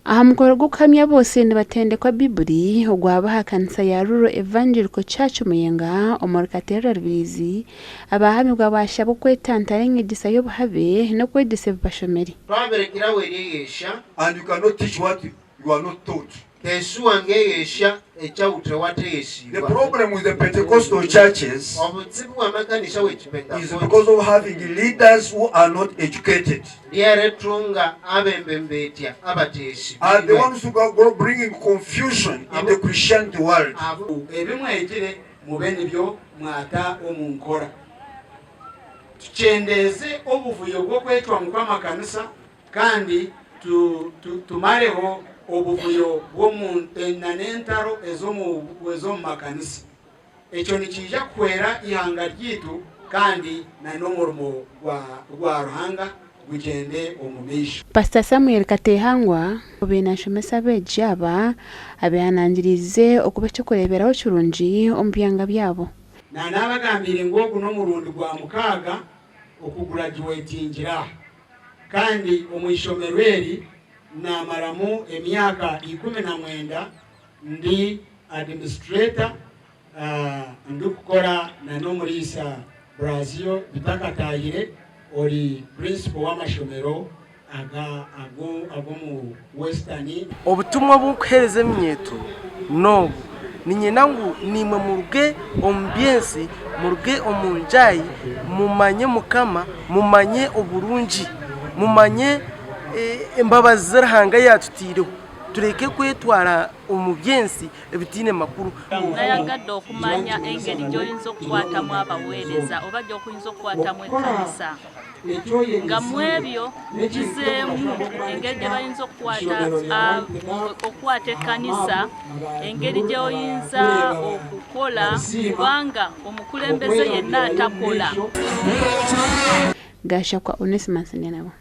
aha mukoro gukamya bose nibatendekwa Bibuli ogwabaha kanisa ya Rural Evangelical Church Muyenga omorkatera Rubirizi abahamibwa bashabo kwetantara ngegisa yo buhabe no kwedise bashomeri and you cannot teach what you are not taught. The problem with the Pentecostal churches is because of having leaders who are not educated. They are the ones who are bringing confusion in the Christian world. Tuchendeze obuvuyo bwo kwetwa mukama kanisa kandi tumareho obuvuyo bwo n'entaro ezo makanisa ekyo nikija kwera ihanga ryitu kandi na n'omurimo gwa Ruhanga gugende omumisho. Pastor Samuel Katehangwa obenashomesa bejaba abehanangirize okuba cyo kureberaho kirungi omubyanga byabo na nabagambire ngo kuno murundi gwa mukaga okugraduatingira kandi omwishomerweri na maramu emyaka 19 ndi administrator ndukukora na nomurisa Brazil bitakatayire ori principal wa mashomero ago mu western. Obutumwa bukuhereza emyeto no ninye nangu nimwe muruge ombyensi muruge omunjayi mumanye mukama mumanye oburungi mumanye embabazi z'Ruhanga yatutireho tureke kwetwara omubyensi ebitine makuru nayagadde okumanya engeri gy'oyinza okukwatamu abaweereza oba gy'okuyinza okukwatamu ekkanisa nga mu ebyo mugizeemu engeri gye bayinza okukwata ekkanisa engeri gy'oyinza okukola kubanga omukulembeze yenna atakola. Gasha kwa Onesimus Ndenabo.